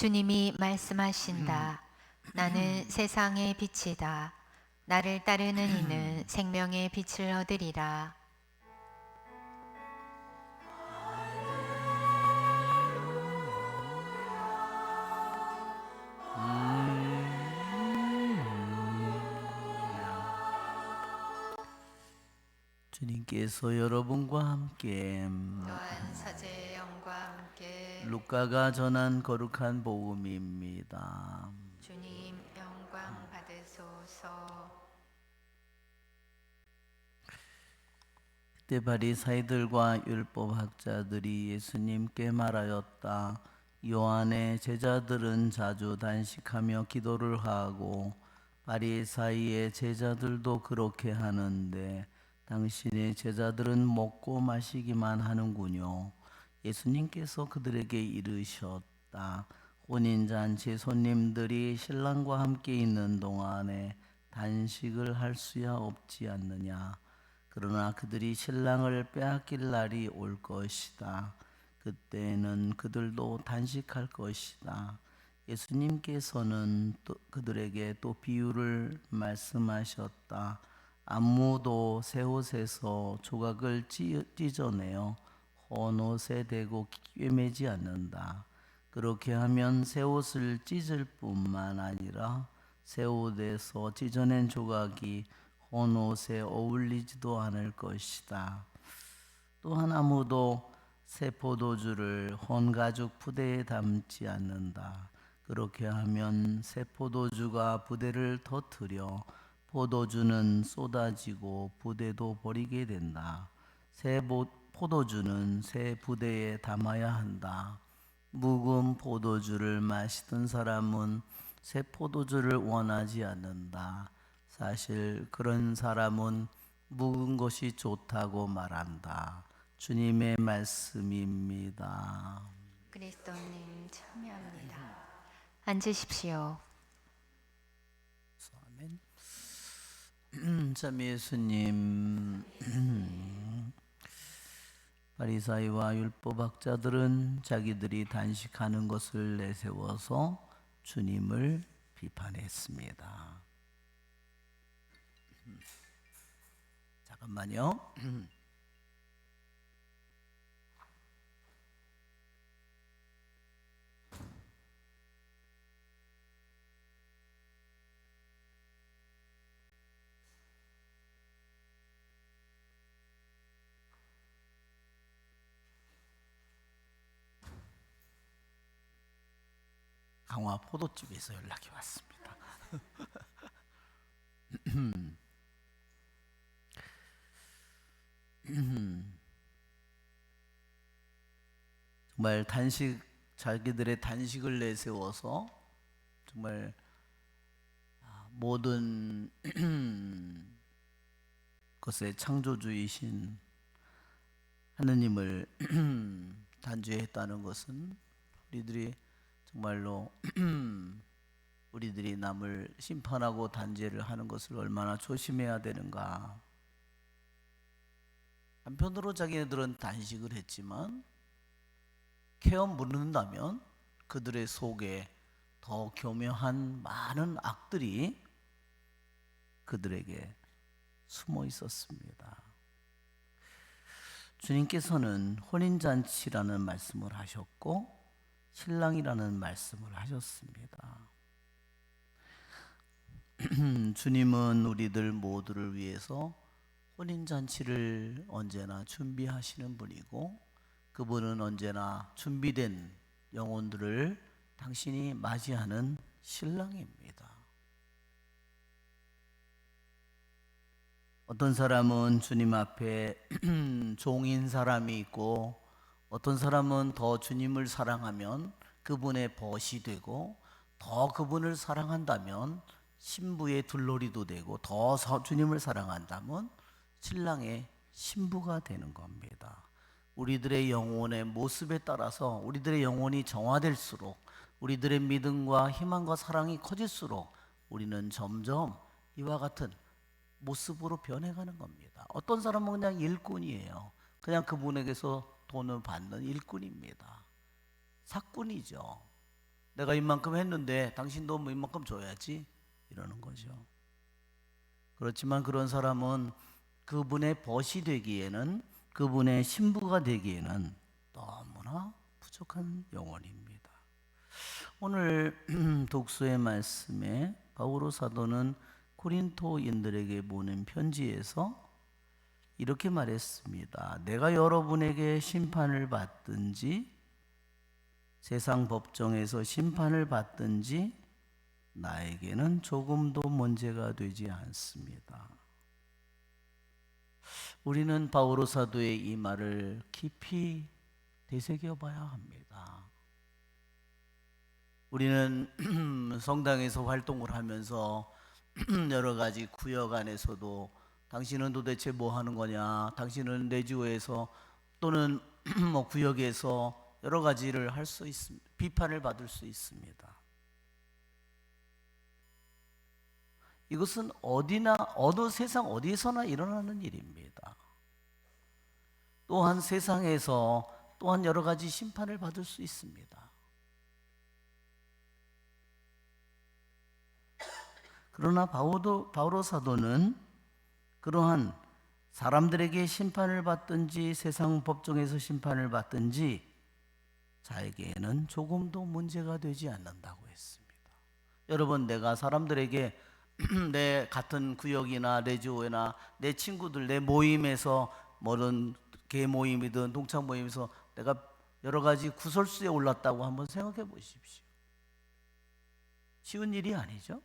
주님이 말씀하신다. 나는 세상의 빛이다. 나를 따르는 이는 생명의 빛을 얻으리라. 주님께서 여러분과 함께 또한 사제의 영과 함께 루카가 전한 거룩한 복음입니다. 주님 영광 받으소서. 그때 바리사이들과 율법학자들이 예수님께 말하였다. 요한의 제자들은 자주 단식하며 기도를 하고 바리사이의 제자들도 그렇게 하는데 당신의 제자들은 먹고 마시기만 하는군요. 예수님께서 그들에게 이르셨다. 혼인잔치 손님들이 신랑과 함께 있는 동안에 단식을 할 수야 없지 않느냐. 그러나 그들이 신랑을 빼앗길 날이 올 것이다. 그때는 그들도 단식할 것이다. 예수님께서는 그들에게 또 비유를 말씀하셨다. 안무도 새 옷에서 조각을 찢어내어 헌 옷에 대고 꿰매지 않는다. 그렇게 하면 새 옷을 찢을 뿐만 아니라 새 옷에서 찢어낸 조각이 헌 옷에 어울리지도 않을 것이다. 또한 아무도 새 포도주를 헌 가죽 부대에 담지 않는다. 그렇게 하면 새 포도주가 부대를 터뜨려 포도주는 쏟아지고 부대도 버리게 된다. 새 포도주는 새 부대에 담아야 한다. 묵은 포도주를 마시던 사람은 새 포도주를 원하지 않는다. 사실 그런 사람은 묵은 것이 좋다고 말한다. 주님의 말씀입니다. 그리스도님 참여합니다. 앉으십시오. 아멘. 참 예수님, 바리사이와 율법학자들은 자기들이 단식하는 것을 내세워서 주님을 비판했습니다. 잠깐만요. 강화 포도집에서 연락이 왔습니다. 정말 자기들의 단식을 내세워서 정말 모든 것의 창조주이신 하느님을 단죄했다는 것은 우리들이 정말로 우리들이 남을 심판하고 단죄를 하는 것을 얼마나 조심해야 되는가. 한편으로 자기네들은 단식을 했지만 케어 묻는다면 그들의 속에 더 교묘한 많은 악들이 그들에게 숨어 있었습니다. 주님께서는 혼인잔치라는 말씀을 하셨고 신랑이라는 말씀을 하셨습니다. 주님은 우리들 모두를 위해서 혼인잔치를 언제나 준비하시는 분이고 그분은 언제나 준비된 영혼들을 당신이 맞이하는 신랑입니다. 어떤 사람은 주님 앞에 종인 사람이 있고 어떤 사람은 더 주님을 사랑하면 그분의 벗이 되고 더 그분을 사랑한다면 신부의 둘놀이도 되고 더 주님을 사랑한다면 신랑의 신부가 되는 겁니다. 우리들의 영혼의 모습에 따라서 우리들의 영혼이 정화될수록 우리들의 믿음과 희망과 사랑이 커질수록 우리는 점점 이와 같은 모습으로 변해가는 겁니다. 어떤 사람은 그냥 일꾼이에요. 그냥 그분에게서 돈을 받는 일꾼입니다. 사꾼이죠. 내가 이만큼 했는데 당신도 뭐 이만큼 줘야지 이러는 거죠. 그렇지만 그런 사람은 그분의 벗이 되기에는, 그분의 신부가 되기에는 너무나 부족한 영혼입니다. 오늘 독서의 말씀에 바오로 사도는 고린토인들에게 보낸 편지에서 이렇게 말했습니다. 내가 여러분에게 심판을 받든지 세상 법정에서 심판을 받든지 나에게는 조금도 문제가 되지 않습니다. 우리는 바오로 사도의 이 말을 깊이 되새겨 봐야 합니다. 우리는 성당에서 활동을 하면서 여러 가지 구역 안에서도 당신은 도대체 뭐 하는 거냐, 당신은 내주에서 또는 뭐 구역에서 여러 가지를 할 수 있습니다. 비판을 받을 수 있습니다. 이것은 어디나 어느 세상 어디서나 일어나는 일입니다. 또한 세상에서 또한 여러 가지 심판을 받을 수 있습니다. 그러나 바오로 사도는 그러한 사람들에게 심판을 받든지 세상 법정에서 심판을 받든지 자에게는 조금도 문제가 되지 않는다고 했습니다. 여러분, 내가 사람들에게 내 같은 구역이나 내 주어나 내 친구들, 내 모임에서 뭐든 개 모임이든 동창 모임에서 내가 여러 가지 구설수에 올랐다고 한번 생각해 보십시오. 쉬운 일이 아니죠.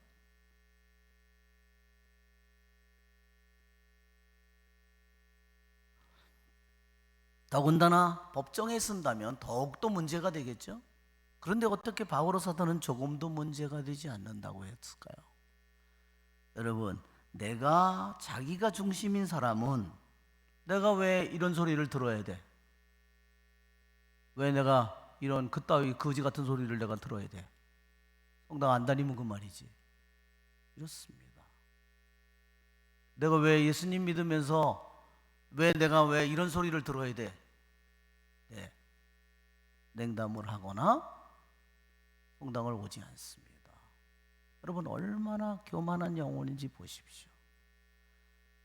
더군다나 법정에 쓴다면 더욱더 문제가 되겠죠. 그런데 어떻게 바오로 사도는 조금도 문제가 되지 않는다고 했을까요? 여러분, 내가 자기가 중심인 사람은 내가 왜 이런 소리를 들어야 돼? 왜 내가 이런 그따위 거지 같은 소리를 내가 들어야 돼? 성당 안 다니면 그 말이지. 이렇습니다. 내가 왜 예수님 믿으면서 내가 왜 이런 소리를 들어야 돼? 네. 냉담을 하거나 성당을 오지 않습니다. 여러분, 얼마나 교만한 영혼인지 보십시오.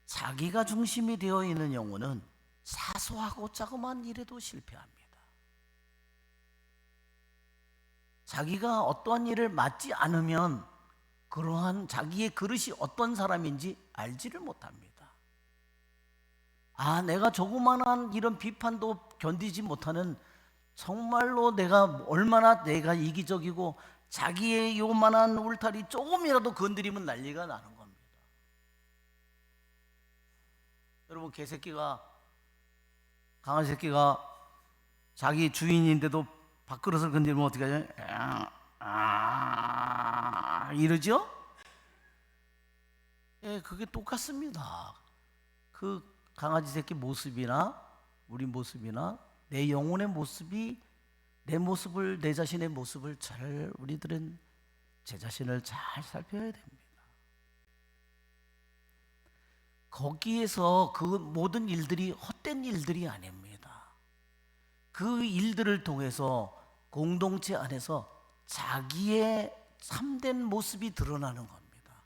자기가 중심이 되어 있는 영혼은 사소하고 자그마한 일에도 실패합니다. 자기가 어떠한 일을 맡지 않으면 그러한 자기의 그릇이 어떤 사람인지 알지를 못합니다. 내가 조그만한 이런 비판도 견디지 못하는, 정말로 내가 얼마나 내가 이기적이고 자기의 요만한 울타리 조금이라도 건드리면 난리가 나는 겁니다. 여러분, 강아지 새끼가 자기 주인인데도 밥그릇을 건드리면 어떻게 하죠? 이러죠? 예, 그게 똑같습니다. 그 강아지 새끼 모습이나 우리 모습이나 내 영혼의 모습이, 내 자신의 모습을 우리들은 제 자신을 잘 살펴야 됩니다. 거기에서 그 모든 일들이 헛된 일들이 아닙니다. 그 일들을 통해서 공동체 안에서 자기의 참된 모습이 드러나는 겁니다.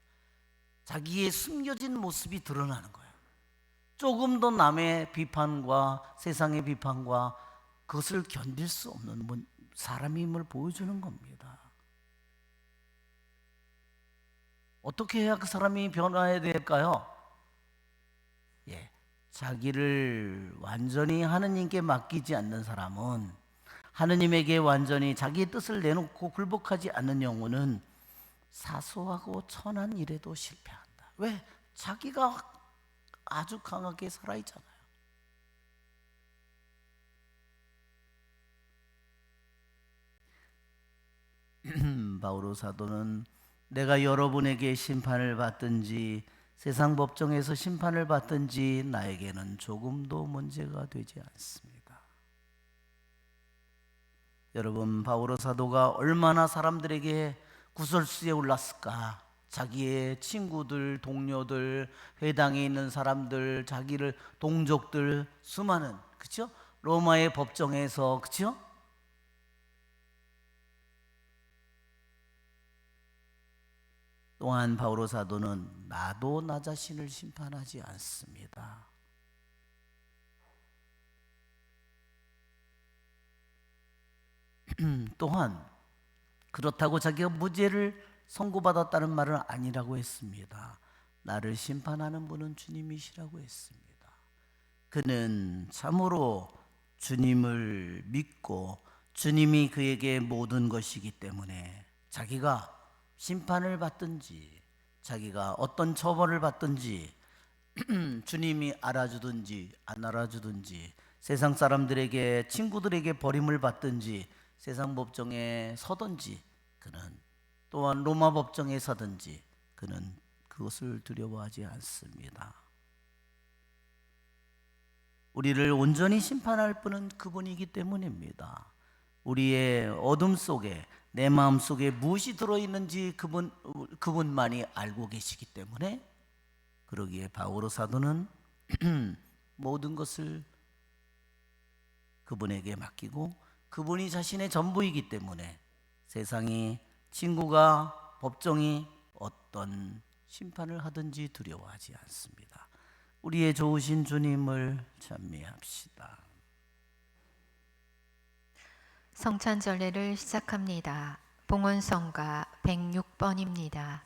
자기의 숨겨진 모습이 드러나는 거예요. 조금 더 남의 비판과 세상의 비판과 그것을 견딜 수 없는 사람임을 보여주는 겁니다. 어떻게 해야 그 사람이 변화해야 될까요? 자기를 완전히 하느님께 맡기지 않는 사람은, 하느님에게 완전히 자기의 뜻을 내놓고 굴복하지 않는 영혼은 사소하고 천한 일에도 실패한다. 왜? 자기가 아주 강하게 살아있잖아요. 바오로 사도는 내가 여러분에게 심판을 받든지 세상 법정에서 심판을 받든지 나에게는 조금도 문제가 되지 않습니다. 여러분, 바오로 사도가 얼마나 사람들에게 구설수에 올랐을까? 자기의 친구들, 동료들, 회당에 있는 사람들, 자기를 동족들, 수많은, 그렇죠? 로마의 법정에서, 그렇죠? 또한 바오로 사도는 나도 나 자신을 심판하지 않습니다. 또한 그렇다고 자기가 무죄를 선고받았다는 말은 아니라고 했습니다. 나를 심판하는 분은 주님이시라고 했습니다. 그는 참으로 주님을 믿고 주님이 그에게 모든 것이기 때문에 자기가 심판을 받든지 자기가 어떤 처벌을 받든지 주님이 알아주든지 안 알아주든지 세상 사람들에게 친구들에게 버림을 받든지 세상 법정에 서든지 그는 또한 로마 법정에 서든지 그는 그것을 두려워하지 않습니다. 우리를 온전히 심판할 분은 그분이기 때문입니다. 우리의 어둠 속에 내 마음 속에 무엇이 들어있는지 그분만이 알고 계시기 때문에 그러기에 바오로 사도는 모든 것을 그분에게 맡기고 그분이 자신의 전부이기 때문에 세상이 친구가 법정이 어떤 심판을 하든지 두려워하지 않습니다. 우리의 좋으신 주님을 찬미합시다. 성찬절례를 시작합니다. 봉헌성가 106번입니다.